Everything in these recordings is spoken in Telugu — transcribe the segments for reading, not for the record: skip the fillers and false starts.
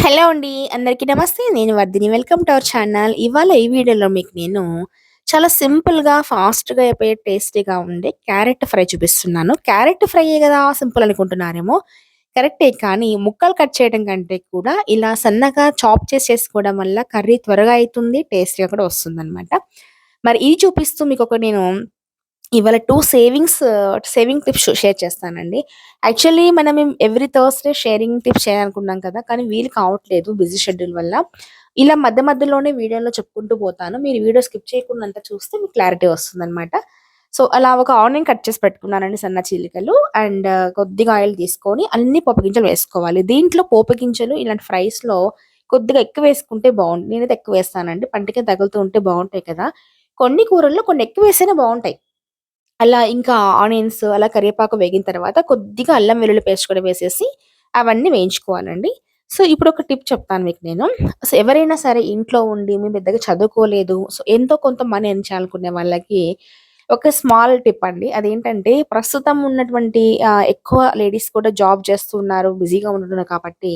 హలో అండి. అందరికీ నమస్తే. నేను Vardhini. Welcome to our channel. ఇవాళ ఈ వీడియోలో మీకు నేను చాలా సింపుల్‌గా, ఫాస్ట్‌గా అయిపోయే టేస్టీగా ఉండే క్యారెట్ ఫ్రై చూపిస్తున్నాను. క్యారెట్ ఫ్రైయే గదా! సింపుల్ అనుకుంటున్నారేమో! కరెక్టే. కానీ ముక్కలు కట్ చేయడం కంటే కూడా ఇలా సన్నగా చాప్ చేసి చేసుకోవడం వల్ల కర్రీ త్వరగా అయితుంది. టేస్టీగా కూడా వస్తుందనమాట. మరి ఇది చూపిస్తూ మీకొక నేను ఇవాళ 2 సేవింగ్ టిప్స్ షేర్ చేస్తానండి. యాక్చువల్లీ మనం ఎవ్రీ థర్స్‌డే షేరింగ్ టిప్స్ చేయాలనుకున్నాం కదా! కానీ వీలు కావట్లేదు బిజీ షెడ్యూల్ వల్ల. ఇలా మధ్య మధ్యలోనే వీడియోలో చెప్పుకుంటూ పోతాను. మీరు వీడియో స్కిప్ చేయకుండా అంతా చూస్తే మీకు క్లారిటీ వస్తుందనమాట. సో, అలా ఒక ఆనియన్ కట్ చేసి పెట్టుకున్నానండి సన్న చీలికలు. అండ్ కొద్దిగా ఆయిల్ తీసుకొని అన్ని పోపు గింజలు వేసుకోవాలి. దీంట్లో పోపు గింజలు ఇలాంటి ఫ్రైస్‌లో కొద్దిగా ఎక్కువ వేసుకుంటే నేనైతే ఎక్కువ వేస్తానండి. పంటికి తగులుతూ ఉంటే బావుంటాయి కదా! కొన్ని కూరల్లో కొన్ని ఎక్కువ వేస్తేనే బావుంటాయి. అలా ఇంకా ఆనియన్స్, అలా కరివేపాకు వేగిన తర్వాత కొద్దిగా అల్లం వెల్లుల్లి పేస్ట్ కూడా వేసేసి అవన్నీ వేయించుకోవాలండి. సో, ఇప్పుడొక టిప్ చెప్తాను మీకు నేను. ఎవరైనా సరే ఇంట్లో ఉండి మేము పెద్దగా చదువుకోలేదు. సో, ఎంతో కొంత మనీ ఎర్న్ చేయాలనుకునే వాళ్ళకి ఒక స్మాల్ టిప్ అండి. అదేంటంటే ప్రస్తుతం ఉన్నటువంటి ఎక్కువ లేడీస్ కూడా జాబ్ చేస్తున్నారు. బిజీగా ఉంటున్నారు కాబట్టి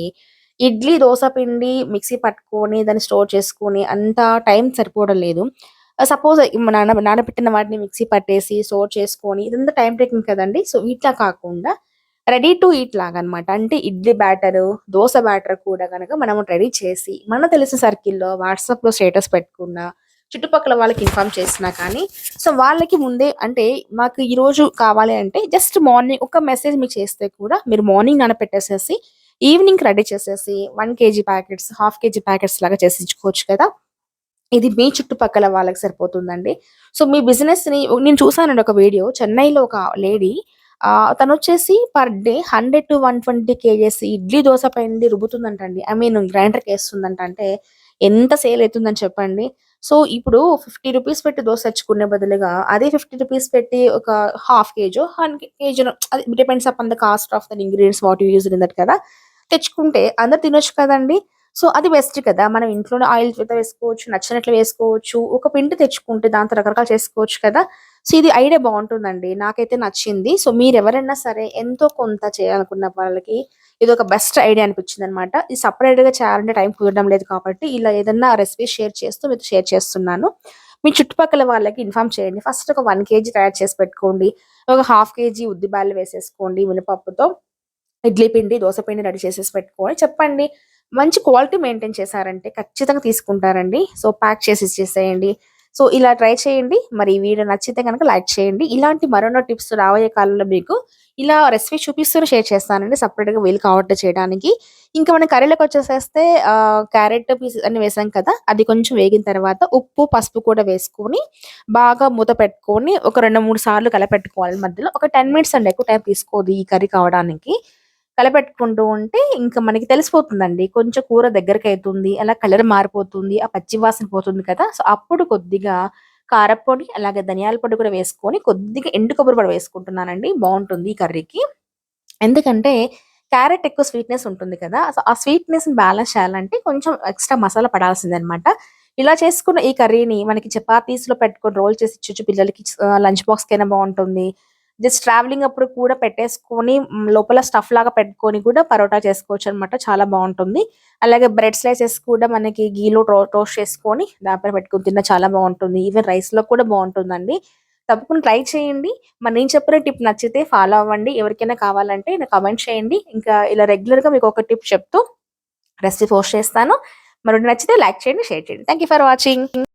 ఇడ్లీ, దోస పిండి మిక్సీ పట్టుకొని దాన్ని స్టోర్ చేసుకొని అంత టైం సరిపోవడం లేదు. సపోజ్ నానబెట్టిన వాటిని మిక్సీ పట్టేసి, స్టోర్ చేసుకొని ఇదంతా టైమ్ టేకింగ్ కదండీ! సో, ఇట్లా కాకుండా రెడీ టు ఈట్ లాగనమాట. అంటే ఇడ్లీ బ్యాటరు, దోస బ్యాటర్ కూడా గనక మనం రెడీ చేసి, మనకు తెలిసిన సర్కిల్‌లో వాట్సాప్‌లో స్టేటస్ పెట్టుకున్నా, చుట్టుపక్కల వాళ్ళకి ఇన్ఫార్మ్ చేసినా కానీ, సో, వాళ్ళకి ముందే అంటే మాకు ఈరోజు కావాలి అంటే జస్ట్ మార్నింగ్ ఒక మెసేజ్ మీకు చేస్తే కూడా మీరు మార్నింగ్ నానపెట్టేసేసి, ఈవినింగ్‌కి రెడీ చేసేసి 1 KG packets, half KG packets లాగా చేసి ఇచ్చుకోవచ్చు కదా! ఇది మీ చుట్టుపక్కల వాళ్ళకి సరిపోతుందండి. సో, మీ బిజినెస్‌ని నేను చూసానండి ఒక వీడియో. చెన్నైలో ఒక లేడీ తనొచ్చేసి per day 100-120 KGs idli, dosa పిండి రుబ్బుతుందంటండి. I mean గ్రైండర్‌కేస్తుందంట. అంటే ఎంత సేల్ అయితుందని చెప్పండి. సో, ఇప్పుడు రూ. 50 పెట్టి దోస తెచ్చుకునే బదులుగా అదే రూ. 50 పెట్టి ఒక హాఫ్ కేజో, కేజీనో అది depends upon the cost of the ingredients what you used in that కదా! తెచ్చుకుంటే అందరూ తినొచ్చు కదండీ! సో, అది బెస్ట్ కదా! మనం ఇంట్లోనే ఆయిల్ చేత వేసుకోవచ్చు. నచ్చినట్లు వేసుకోవచ్చు. ఒక పిండి తెచ్చుకుంటే దాంతో రకరకాలు చేసుకోవచ్చు కదా! సో, ఇది ఐడియా బావుంటుందండి. నాకైతే నచ్చింది. సో, మీరెవరైనా సరే ఎంతో కొంత చేయాలనుకున్న వాళ్ళకి ఇదొక బెస్ట్ ఐడియా అనిపించిందనమాట. ఇది సెపరేట్‌గా చేయాలంటే టైం కుదరడం లేదు కాబట్టి ఇలా ఏదన్నా రెసిపీ షేర్ చేస్తూ మీతో షేర్ చేస్తున్నాను. మీ చుట్టుపక్కల వాళ్ళకి ఇన్ఫార్మ్ చేయండి. ఫస్ట్ ఒక 1 కేజీ తయారు చేసి పెట్టుకోండి. ఒక హాఫ్ కేజీ ఉద్ది బ్యాళ్ళు వేసేసుకోండి మినపప్పుతో. ఇడ్లీ పిండి, దోస పిండి రెడీ చేసేసి పెట్టుకొని చెప్పండి. మంచి క్వాలిటీ మెయింటైన్ చేశారంటే ఖచ్చితంగా తీసుకుంటారండి. సో, ప్యాక్ చేసి ఇచ్చేసేయండి. సో, ఇలా ట్రై చేయండి. మరి ఈ వీడియో నచ్చితే గనక లైక్ చేయండి. ఇలాంటి మరెన్నో టిప్స్ రాబోయే కాలంలో మీకు ఇలా రెసిపీ చూపిస్తూనే షేర్ చేస్తానండి. సెపరేట్‌గా వీలు కావట్లే చేయడానికి. ఇంకా మనం కర్రీలోకొచ్చేసేస్తే క్యారెట్ పీసెస్ అన్నీ వేసాం కదా! అది కొంచెం వేగిన తర్వాత ఉప్పు, పసుపు కూడా వేసుకొని బాగా మూత పెట్టుకొని ఒక 2, 3 సార్లు కలపెట్టుకోవాలి మధ్యలో. ఒక 10 మినిట్స్ అండి. ఎక్కువ టైం తీసుకోదు ఈ కర్రీ కావడానికి. కలపెట్టుకుంటూ ఉంటే ఇంక మనకి తెలిసిపోతుందండి. కొంచెం కూర దగ్గరకైతుంది. అలా కలర్ మారిపోతుంది. ఆ పచ్చి వాసన పోతుంది కదా! సో, అప్పుడు కొద్దిగా కారప్పొడి, అలాగే ధనియాల పొడి కూడా వేసుకొని, కొద్దిగా ఎండు కొబ్బరి పొడి వేసుకుంటున్నానండి. బావుంటుంది ఈ కర్రీకి. ఎందుకంటే క్యారెట్ ఎక్కువ స్వీట్‌నెస్ ఉంటుంది కదా! సో, ఆ స్వీట్‌నెస్‌ని బ్యాలెన్స్ చేయాలంటే కొంచెం ఎక్స్‌ట్రా మసాలా పడాల్సిందనమాట. ఇలా చేసుకున్న ఈ కర్రీని మనకి చపాతీస్‌లో పెట్టుకొని రోల్ చేసి ఇచ్చొచ్చు పిల్లలకి. లంచ్ బాక్స్‌కైనా బావుంటుంది. జస్ట్ ట్రావెలింగ్ అప్పుడు కూడా పెట్టేసుకొని లోపల స్టఫ్ లాగా పెట్టుకొని కూడా పరోటా చేసుకోవచ్చనమాట. చాలా బావుంటుంది. అలాగే బ్రెడ్ స్లైసెస్ కూడా మనకి ఘీలో టోస్ట్ చేసుకొని దానిపైన పెట్టుకొని తిన్నా చాలా బావుంటుంది. ఈవెన్ రైస్‌లో కూడా బావుంటుందండి. తప్పకుండా ట్రై చేయండి. మరి నేను చెప్పిన టిప్ నచ్చితే ఫాలో అవ్వండి. ఎవరికైనా కావాలంటే నాకు కామెంట్ చేయండి. ఇంకా ఇలా రెగ్యులర్‌గా మీకొక టిప్ చెప్తూ రెసిపీ పోస్ట్ చేస్తాను. మరి నచ్చితే లైక్ చేయండి, షేర్ చేయండి. Thank you for watching.